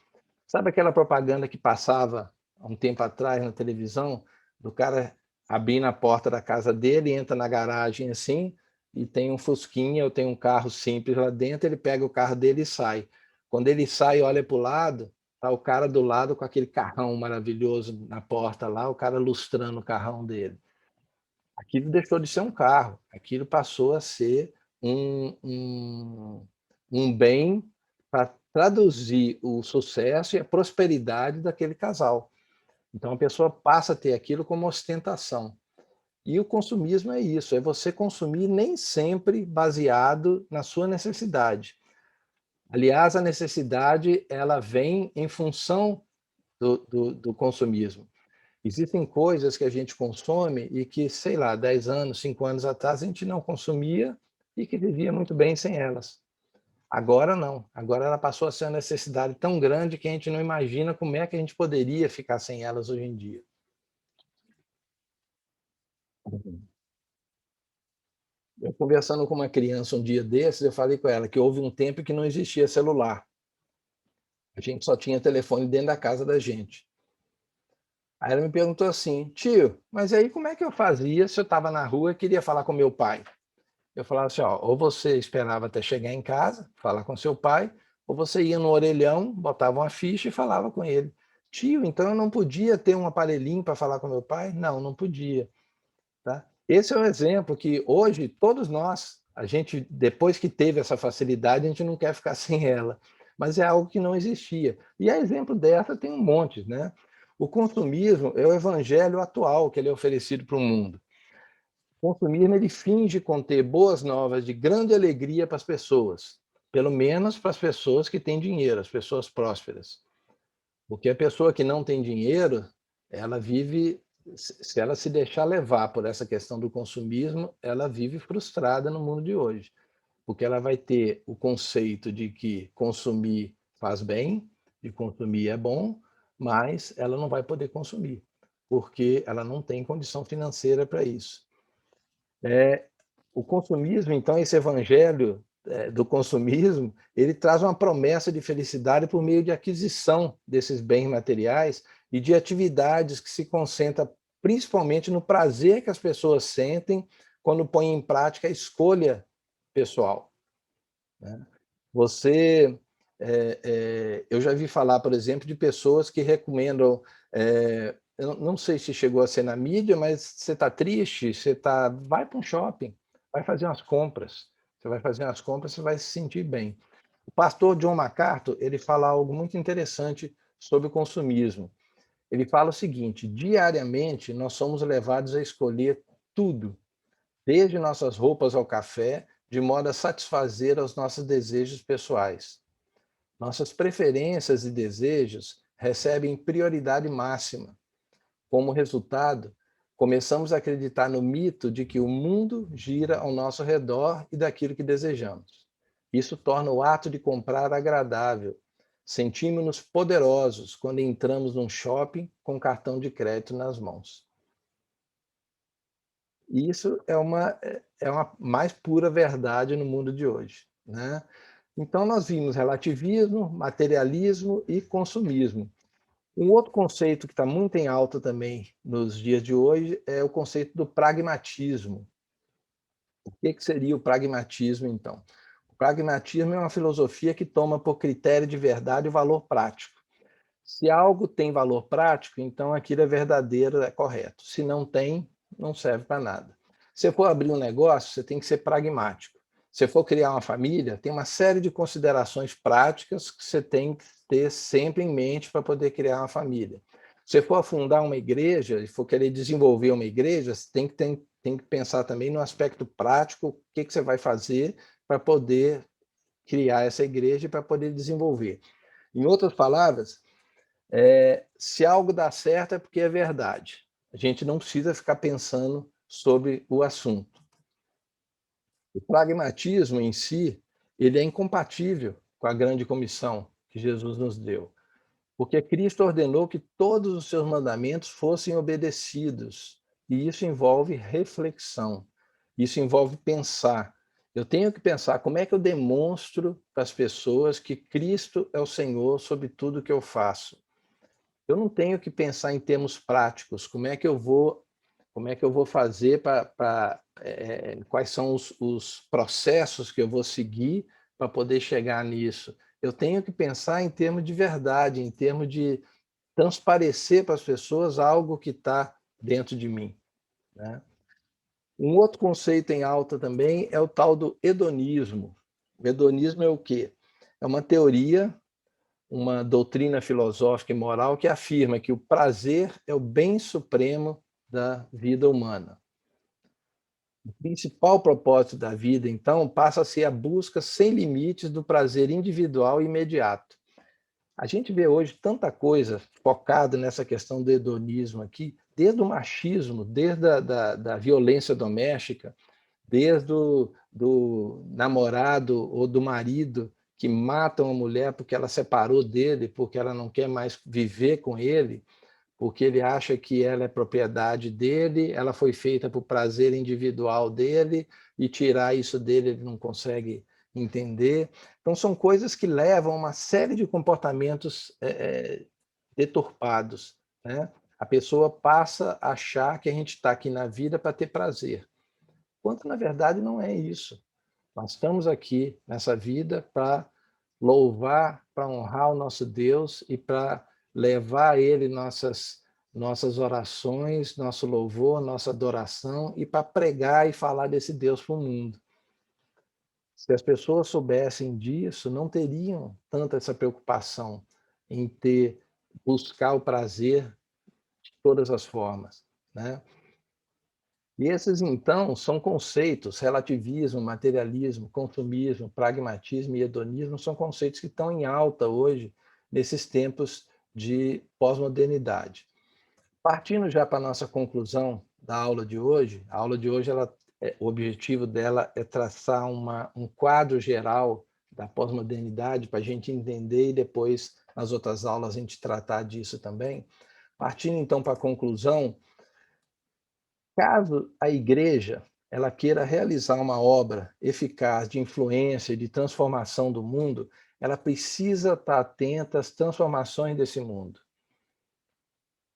Sabe aquela propaganda que passava há um tempo atrás na televisão, do cara abrindo a porta da casa dele, entra na garagem assim, e tem um fusquinha ou tem um carro simples lá dentro, ele pega o carro dele e sai. Quando ele sai e olha para o lado, tá o cara do lado com aquele carrão maravilhoso na porta lá, o cara lustrando o carrão dele. Aquilo deixou de ser um carro, aquilo passou a ser um bem para traduzir o sucesso e a prosperidade daquele casal. Então a pessoa passa a ter aquilo como ostentação. E o consumismo é isso, é você consumir nem sempre baseado na sua necessidade. Aliás, a necessidade ela vem em função do consumismo. Existem coisas que a gente consome e que, sei lá, 10 anos, 5 anos atrás, a gente não consumia e que vivia muito bem sem elas. Agora não. Agora ela passou a ser uma necessidade tão grande que a gente não imagina como é que a gente poderia ficar sem elas hoje em dia. Eu conversando com uma criança um dia desses, eu falei com ela que houve um tempo que não existia celular. A gente só tinha telefone dentro da casa da gente. Aí ela me perguntou assim, tio, mas aí como é que eu fazia se eu estava na rua e queria falar com meu pai? Eu falava assim, ó, ou você esperava até chegar em casa, falar com seu pai, ou você ia no orelhão, botava uma ficha e falava com ele. Tio, então eu não podia ter um aparelhinho para falar com meu pai? Não, não podia. Tá? Esse é um exemplo que hoje todos nós, a gente, depois que teve essa facilidade, a gente não quer ficar sem ela. Mas é algo que não existia. E a exemplo dessa tem um monte, né? O consumismo é o evangelho atual que ele é oferecido para o mundo. O consumismo ele finge conter boas novas de grande alegria para as pessoas, pelo menos para as pessoas que têm dinheiro, as pessoas prósperas. Porque a pessoa que não tem dinheiro, ela vive, se ela se deixar levar por essa questão do consumismo, ela vive frustrada no mundo de hoje. Porque ela vai ter o conceito de que consumir faz bem, de consumir é bom, mas ela não vai poder consumir, porque ela não tem condição financeira para isso. O consumismo, então, esse evangelho do consumismo, ele traz uma promessa de felicidade por meio de aquisição desses bens materiais e de atividades que se concentram principalmente no prazer que as pessoas sentem quando põem em prática a escolha pessoal. Né? Eu já vi falar, por exemplo, de pessoas que recomendam, eu não sei se chegou a ser na mídia, mas você está triste, vai para um shopping, vai fazer umas compras. Você vai fazer umas compras, você vai se sentir bem. O pastor John MacArthur, ele fala algo muito interessante sobre o consumismo. Ele fala o seguinte, diariamente nós somos levados a escolher tudo, desde nossas roupas ao café, de modo a satisfazer os nossos desejos pessoais. Nossas preferências e desejos recebem prioridade máxima. Como resultado, começamos a acreditar no mito de que o mundo gira ao nosso redor e daquilo que desejamos. Isso torna o ato de comprar agradável. Sentimos-nos poderosos quando entramos num shopping com cartão de crédito nas mãos. E isso é uma mais pura verdade no mundo de hoje, né? Então, nós vimos relativismo, materialismo e consumismo. Um outro conceito que está muito em alta também nos dias de hoje é o conceito do pragmatismo. O que seria o pragmatismo, então? O pragmatismo é uma filosofia que toma por critério de verdade o valor prático. Se algo tem valor prático, então aquilo é verdadeiro, é correto. Se não tem, não serve para nada. Se for abrir um negócio, você tem que ser pragmático. Se for criar uma família, tem uma série de considerações práticas que você tem que ter sempre em mente para poder criar uma família. Se for fundar uma igreja e for querer desenvolver uma igreja, você tem que pensar também no aspecto prático, o que você vai fazer para poder criar essa igreja e para poder desenvolver. Em outras palavras, se algo dá certo é porque é verdade. A gente não precisa ficar pensando sobre o assunto. O pragmatismo em si, ele é incompatível com a grande comissão que Jesus nos deu, porque Cristo ordenou que todos os seus mandamentos fossem obedecidos, e isso envolve reflexão, isso envolve pensar. Eu tenho que pensar como é que eu demonstro para as pessoas que Cristo é o Senhor sobre tudo que eu faço. Eu não tenho que pensar em termos práticos, como é que eu vou fazer quais são os processos que eu vou seguir para poder chegar nisso. Eu tenho que pensar em termos de verdade, em termos de transparecer para as pessoas algo que está dentro de mim, né? Um outro conceito em alta também é o tal do hedonismo. O hedonismo é o quê? É uma teoria, uma doutrina filosófica e moral que afirma que o prazer é o bem supremo da vida humana. O principal propósito da vida, então, passa a ser a busca sem limites do prazer individual e imediato. A gente vê hoje tanta coisa focada nessa questão do hedonismo aqui, desde o machismo, desde da violência doméstica, desde do namorado ou do marido que matam a mulher porque ela separou dele, porque ela não quer mais viver com ele, porque ele acha que ela é propriedade dele, ela foi feita para o prazer individual dele, e tirar isso dele ele não consegue entender. Então, são coisas que levam a uma série de comportamentos deturpados, né? A pessoa passa a achar que a gente está aqui na vida para ter prazer, quando na verdade não é isso. Nós estamos aqui nessa vida para louvar, para honrar o nosso Deus e para levar a Ele nossas orações, nosso louvor, nossa adoração, e para pregar e falar desse Deus para o mundo. Se as pessoas soubessem disso, não teriam tanta essa preocupação em buscar o prazer de todas as formas, né? E esses, então, são conceitos, relativismo, materialismo, consumismo, pragmatismo e hedonismo, são conceitos que estão em alta hoje, nesses tempos de pós-modernidade. Partindo já para a nossa conclusão da aula de hoje, a aula de hoje, o objetivo dela é traçar um quadro geral da pós-modernidade para a gente entender e depois, nas outras aulas, a gente tratar disso também. Partindo, então, para a conclusão, caso a igreja ela queira realizar uma obra eficaz de influência e de transformação do mundo, ela precisa estar atenta às transformações desse mundo.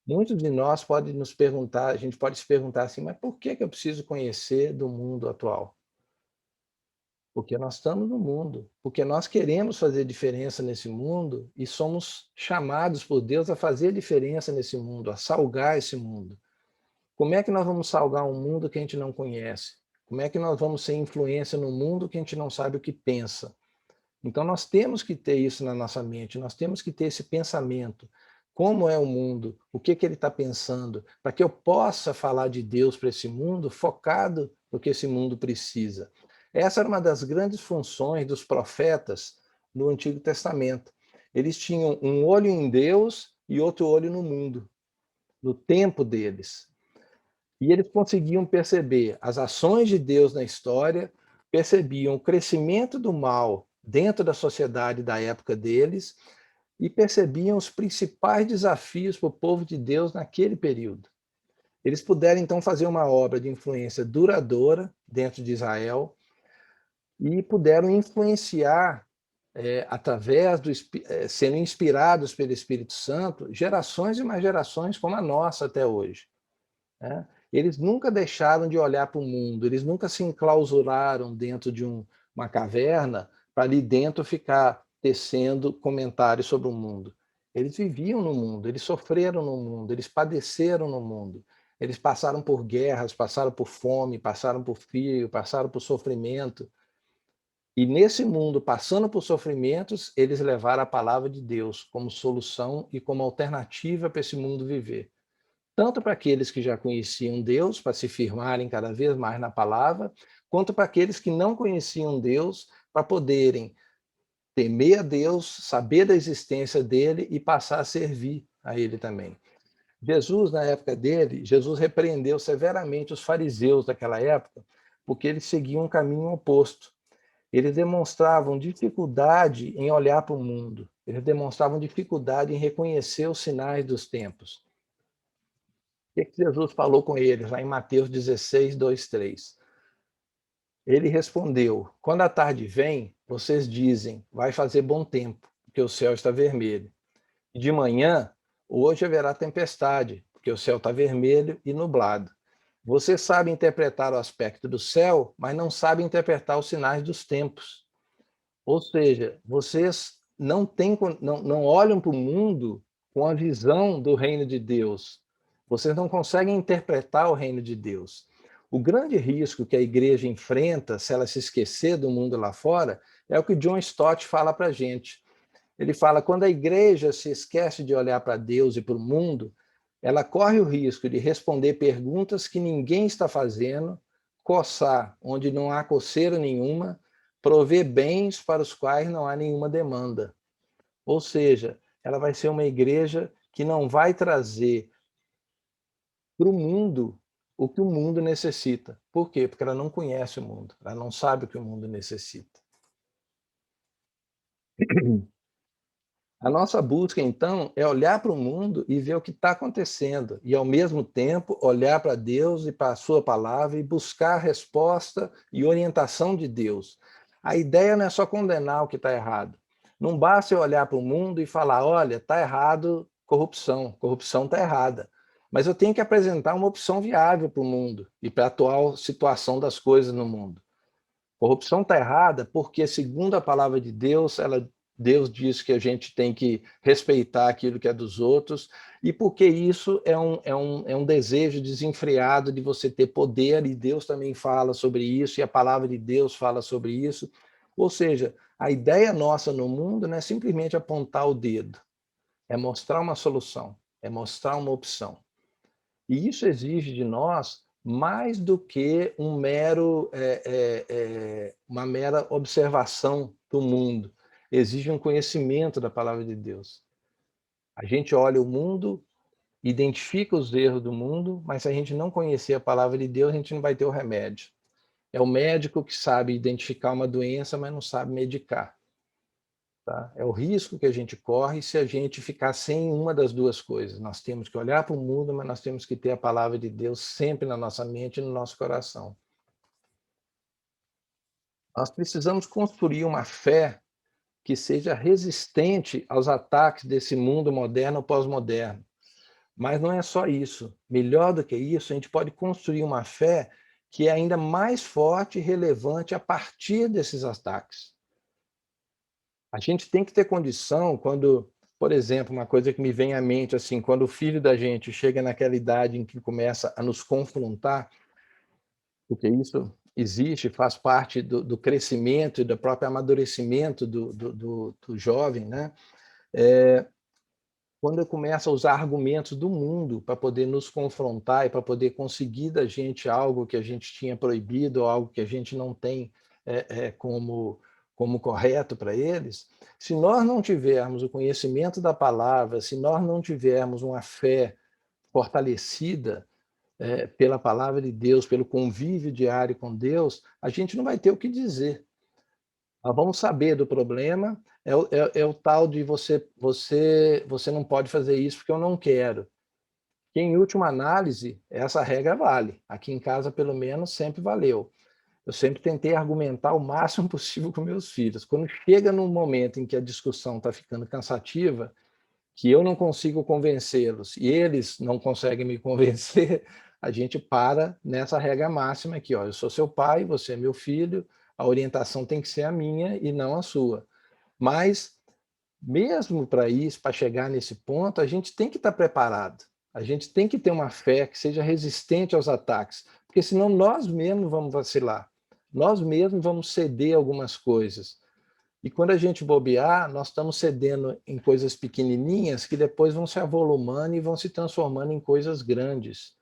Muitos de nós podem nos perguntar, a gente pode se perguntar assim, mas por que eu preciso conhecer do mundo atual? Porque nós estamos no mundo, porque nós queremos fazer diferença nesse mundo e somos chamados por Deus a fazer diferença nesse mundo, a salgar esse mundo. Como é que nós vamos salgar um mundo que a gente não conhece? Como é que nós vamos ser influência no mundo que a gente não sabe o que pensa? Então, nós temos que ter isso na nossa mente, nós temos que ter esse pensamento. Como é o mundo? O que ele está pensando? Para que eu possa falar de Deus para esse mundo, focado no que esse mundo precisa. Essa era uma das grandes funções dos profetas no Antigo Testamento. Eles tinham um olho em Deus e outro olho no mundo, no tempo deles. E eles conseguiam perceber as ações de Deus na história, percebiam o crescimento do mal dentro da sociedade da época deles e percebiam os principais desafios para o povo de Deus naquele período. Eles puderam, então, fazer uma obra de influência duradoura dentro de Israel e puderam influenciar, através sendo inspirados pelo Espírito Santo, gerações e mais gerações como a nossa até hoje, né? Eles nunca deixaram de olhar para o mundo, eles nunca se enclausuraram dentro de uma caverna para ali dentro ficar tecendo comentários sobre o mundo. Eles viviam no mundo, eles sofreram no mundo, eles padeceram no mundo. Eles passaram por guerras, passaram por fome, passaram por frio, passaram por sofrimento. E nesse mundo, passando por sofrimentos, eles levaram a palavra de Deus como solução e como alternativa para esse mundo viver. Tanto para aqueles que já conheciam Deus, para se firmarem cada vez mais na palavra, quanto para aqueles que não conheciam Deus, para poderem temer a Deus, saber da existência dele e passar a servir a ele também. Jesus, na época dele, Jesus repreendeu severamente os fariseus daquela época, porque eles seguiam um caminho oposto. Eles demonstravam dificuldade em olhar para o mundo, eles demonstravam dificuldade em reconhecer os sinais dos tempos. O que Jesus falou com eles lá em Mateus 16, 2, 3? Ele respondeu: quando a tarde vem, vocês dizem, vai fazer bom tempo, porque o céu está vermelho. E de manhã, hoje haverá tempestade, porque o céu está vermelho e nublado. Vocês sabem interpretar o aspecto do céu, mas não sabem interpretar os sinais dos tempos. Ou seja, vocês não olham para o mundo com a visão do reino de Deus. Vocês não conseguem interpretar o reino de Deus. O grande risco que a igreja enfrenta, se ela se esquecer do mundo lá fora, é o que John Stott fala para a gente. Ele fala, quando a igreja se esquece de olhar para Deus e para o mundo, ela corre o risco de responder perguntas que ninguém está fazendo, coçar onde não há coceira nenhuma, prover bens para os quais não há nenhuma demanda. Ou seja, ela vai ser uma igreja que não vai trazer para o mundo o que o mundo necessita. Por quê? Porque ela não conhece o mundo, ela não sabe o que o mundo necessita. A nossa busca, então, é olhar para o mundo e ver o que está acontecendo, e, ao mesmo tempo, olhar para Deus e para a sua palavra e buscar a resposta e orientação de Deus. A ideia não é só condenar o que está errado. Não basta eu olhar para o mundo e falar, olha, está errado corrupção está errada. Mas eu tenho que apresentar uma opção viável para o mundo e para a atual situação das coisas no mundo. Corrupção está errada porque, segundo a palavra de Deus, Deus diz que a gente tem que respeitar aquilo que é dos outros, e porque isso é um desejo desenfreado de você ter poder, e Deus também fala sobre isso, e a palavra de Deus fala sobre isso. Ou seja, a ideia nossa no mundo não é simplesmente apontar o dedo, é mostrar uma solução, é mostrar uma opção. E isso exige de nós mais do que uma mera observação do mundo. Exige um conhecimento da palavra de Deus. A gente olha o mundo, identifica os erros do mundo, mas se a gente não conhecer a palavra de Deus, a gente não vai ter o remédio. É o médico que sabe identificar uma doença, mas não sabe medicar. Tá? É o risco que a gente corre se a gente ficar sem uma das duas coisas. Nós temos que olhar para o mundo, mas nós temos que ter a palavra de Deus sempre na nossa mente e no nosso coração. Nós precisamos construir uma fé que seja resistente aos ataques desse mundo moderno ou pós-moderno. Mas não é só isso. Melhor do que isso, a gente pode construir uma fé que é ainda mais forte e relevante a partir desses ataques. A gente tem que ter condição quando, por exemplo, uma coisa que me vem à mente, assim, quando o filho da gente chega naquela idade em que começa a nos confrontar, porque isso existe, faz parte do crescimento e do próprio amadurecimento do jovem, né? Quando ele começa a usar argumentos do mundo para poder nos confrontar e para poder conseguir da gente algo que a gente tinha proibido ou algo que a gente não tem como correto para eles, se nós não tivermos o conhecimento da palavra, se nós não tivermos uma fé fortalecida pela palavra de Deus, pelo convívio diário com Deus, a gente não vai ter o que dizer. Nós vamos saber do problema, é o tal de você não pode fazer isso porque eu não quero. que, em última análise, essa regra vale. Aqui em casa, pelo menos, sempre valeu. Eu sempre tentei argumentar o máximo possível com meus filhos. Quando chega num momento em que a discussão está ficando cansativa, que eu não consigo convencê-los e eles não conseguem me convencer, a gente para nessa regra máxima aqui, ó, eu sou seu pai, você é meu filho, a orientação tem que ser a minha e não a sua. Mas, mesmo para isso, para chegar nesse ponto, a gente tem que estar preparado. A gente tem que ter uma fé que seja resistente aos ataques, porque senão nós mesmos vamos vacilar, nós mesmos vamos ceder algumas coisas. E quando a gente bobear, nós estamos cedendo em coisas pequenininhas que depois vão se avolumando e vão se transformando em coisas grandes.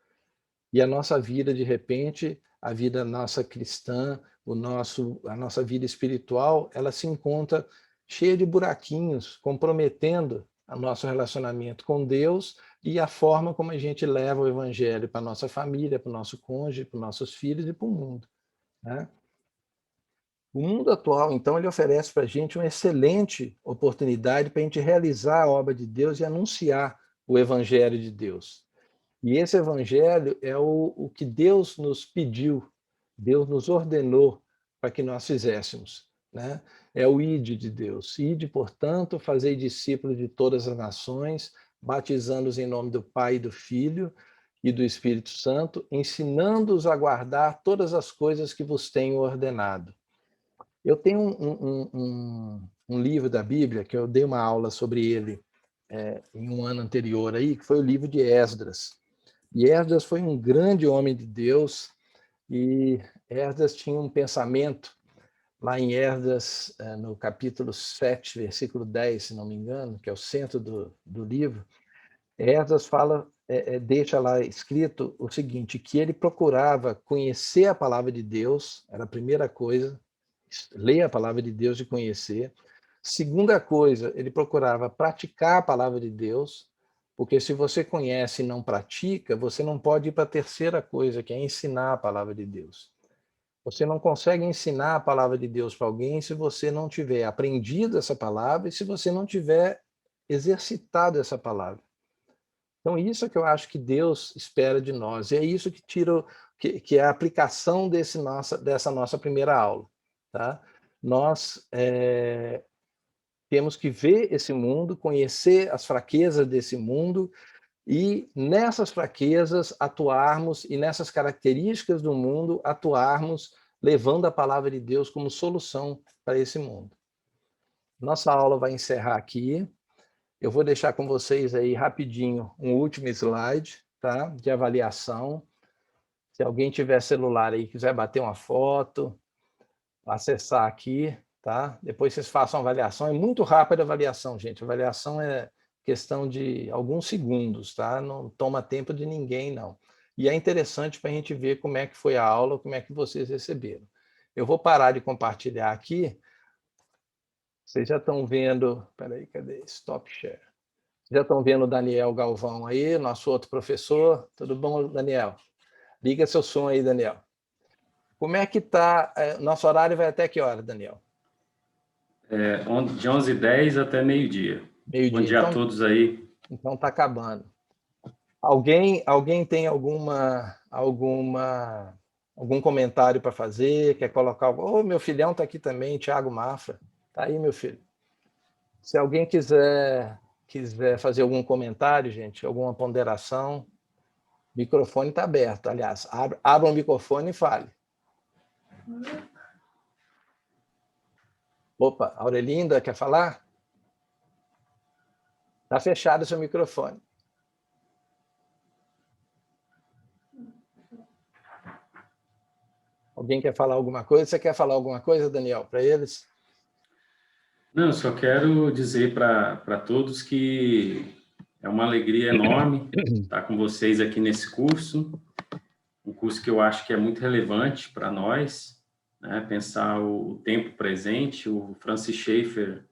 E a nossa vida, de repente, a vida nossa cristã, a nossa vida espiritual, ela se encontra cheia de buraquinhos, comprometendo o nosso relacionamento com Deus e a forma como a gente leva o evangelho para a nossa família, para o nosso cônjuge, para os nossos filhos e para o mundo, né? O mundo atual, então, ele oferece para a gente uma excelente oportunidade para a gente realizar a obra de Deus e anunciar o evangelho de Deus. E esse evangelho é o que Deus nos pediu, Deus nos ordenou para que nós fizéssemos, né? É o ide de Deus. Ide, portanto, fazei discípulos de todas as nações, batizando-os em nome do Pai e do Filho e do Espírito Santo, ensinando-os a guardar todas as coisas que vos tenho ordenado. Eu tenho um livro da Bíblia, que eu dei uma aula sobre ele em um ano anterior, aí, que foi o livro de Esdras. E Esdras foi um grande homem de Deus, e Esdras tinha um pensamento, lá em Esdras, no capítulo 7, versículo 10, se não me engano, que é o centro do livro, Esdras fala, deixa lá escrito o seguinte, que ele procurava conhecer a palavra de Deus, era a primeira coisa, ler a palavra de Deus e conhecer. Segunda coisa, ele procurava praticar a palavra de Deus, porque se você conhece e não pratica, você não pode ir para a terceira coisa, que é ensinar a palavra de Deus. Você não consegue ensinar a palavra de Deus para alguém se você não tiver aprendido essa palavra e se você não tiver exercitado essa palavra. Então, isso é que eu acho que Deus espera de nós. E é isso que tira, que é a aplicação dessa nossa primeira aula. Tá? Nós temos que ver esse mundo, conhecer as fraquezas desse mundo e nessas fraquezas atuarmos e nessas características do mundo atuarmos levando a palavra de Deus como solução para esse mundo. Nossa aula vai encerrar aqui. Eu vou deixar com vocês aí rapidinho um último slide, tá? De avaliação. Se alguém tiver celular aí, quiser bater uma foto, acessar aqui, tá? Depois vocês façam a avaliação. É muito rápida a avaliação, gente. A avaliação é questão de alguns segundos, tá? Não toma tempo de ninguém, não. E é interessante para a gente ver como é que foi a aula, como é que vocês receberam. Eu vou parar de compartilhar aqui. Vocês já estão vendo... Peraí, cadê? Stop share. Já estão vendo o Daniel Galvão aí, nosso outro professor. Tudo bom, Daniel? Liga seu som aí, Daniel. Como é que está? Nosso horário vai até que hora, Daniel? De 11h10 até meio-dia. Meio-dia. Bom dia a todos aí. Então está acabando. Alguém tem algum comentário para fazer? Quer colocar? Meu filhão está aqui também, Thiago Mafra. Está aí, meu filho. Se alguém quiser fazer algum comentário, gente, alguma ponderação, o microfone está aberto. Aliás, abra o microfone e fale. Opa, Aurelinda, quer falar? Está fechado o seu microfone. Alguém quer falar alguma coisa? Você quer falar alguma coisa, Daniel, para eles? Não, eu só quero dizer para todos que é uma alegria enorme estar com vocês aqui nesse curso, um curso que eu acho que é muito relevante para nós, né? Pensar o tempo presente. O Francis Schaeffer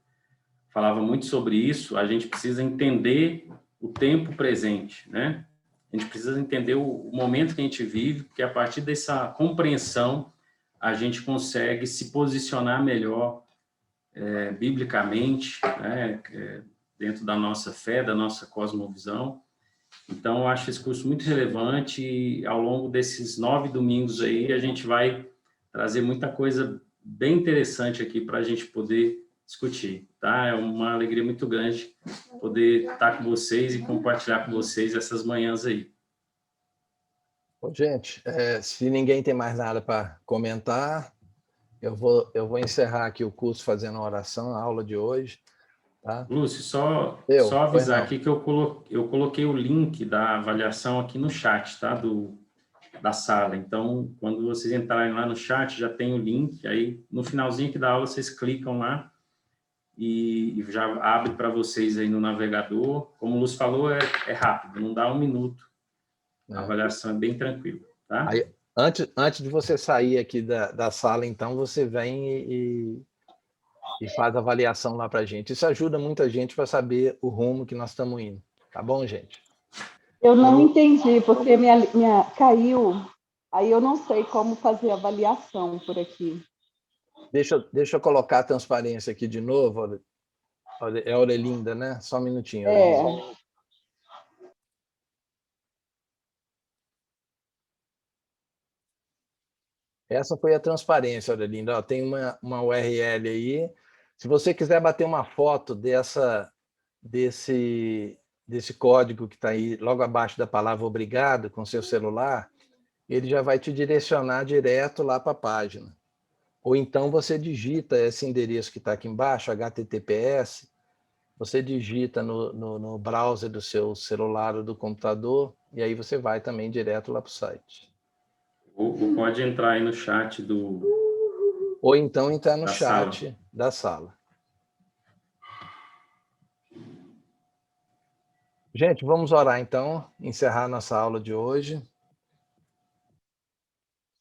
falava muito sobre isso. A gente precisa entender o tempo presente, né? A gente precisa entender o momento que a gente vive, porque a partir dessa compreensão a gente consegue se posicionar melhor biblicamente, né? Dentro da nossa fé, da nossa cosmovisão. Então, eu acho esse curso muito relevante e ao longo desses 9 domingos aí, a gente vai trazer muita coisa bem interessante aqui para a gente poder discutir, tá? É uma alegria muito grande poder estar com vocês e compartilhar com vocês essas manhãs aí. Bom, gente, se ninguém tem mais nada para comentar, eu vou encerrar aqui o curso fazendo uma oração, a aula de hoje. Tá? Lúcio, só Pois avisar não. aqui que eu coloquei o link da avaliação aqui no chat, tá? Da sala. Então, quando vocês entrarem lá no chat, já tem o link. Aí, no finalzinho aqui da aula, vocês clicam lá e já abre para vocês aí no navegador. Como o Lúcio falou, é rápido, não dá 1 minuto. A avaliação é bem tranquila, tá? Aí, antes de você sair aqui da sala, então, você vem e faz a avaliação lá para a gente. Isso ajuda muita gente para saber o rumo que nós estamos indo. Tá bom, gente? Eu não entendi, porque minha caiu, aí eu não sei como fazer avaliação por aqui. Deixa eu colocar a transparência aqui de novo. É a Aurelinda, né? Só um minutinho. Essa foi a transparência, Aurelinda. Tem uma URL aí. Se você quiser bater uma foto desse código que está aí logo abaixo da palavra obrigado com seu celular, ele já vai te direcionar direto lá para a página. Ou então você digita esse endereço que está aqui embaixo, HTTPS, você digita no browser do seu celular ou do computador, e aí você vai também direto lá para o site. Ou pode entrar aí no chat Ou então entrar no chat sala. da sala. Gente, vamos orar então, encerrar nossa aula de hoje.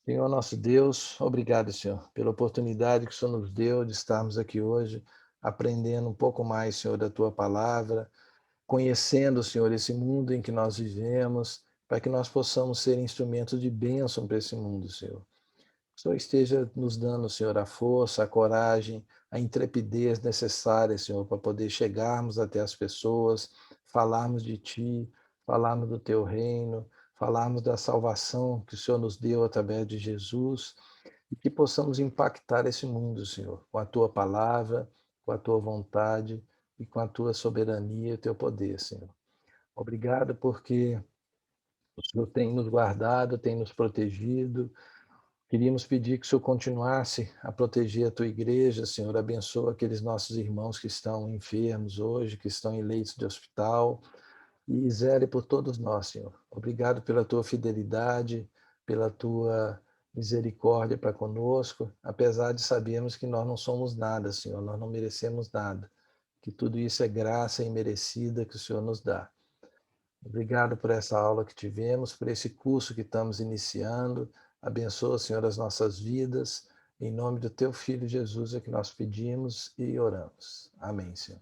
Senhor nosso Deus, obrigado, Senhor, pela oportunidade que o Senhor nos deu de estarmos aqui hoje, aprendendo um pouco mais, Senhor, da Tua palavra, conhecendo, Senhor, esse mundo em que nós vivemos, para que nós possamos ser instrumentos de bênção para esse mundo, Senhor. Que o Senhor esteja nos dando, Senhor, a força, a coragem, a intrepidez necessária, Senhor, para poder chegarmos até as pessoas, falarmos de Ti, falarmos do Teu reino, falarmos da salvação que o Senhor nos deu através de Jesus e que possamos impactar esse mundo, Senhor, com a Tua palavra, com a Tua vontade e com a Tua soberania e o Teu poder, Senhor. Obrigado porque o Senhor tem nos guardado, tem nos protegido. Queríamos pedir que o Senhor continuasse a proteger a Tua igreja, Senhor. Abençoa aqueles nossos irmãos que estão enfermos hoje, que estão em leitos de hospital. E zele por todos nós, Senhor. Obrigado pela Tua fidelidade, pela Tua misericórdia para conosco, apesar de sabermos que nós não somos nada, Senhor. Nós não merecemos nada. Que tudo isso é graça imerecida que o Senhor nos dá. Obrigado por essa aula que tivemos, por esse curso que estamos iniciando. Abençoa, Senhor, as nossas vidas. Em nome do Teu Filho Jesus é que nós pedimos e oramos. Amém, Senhor.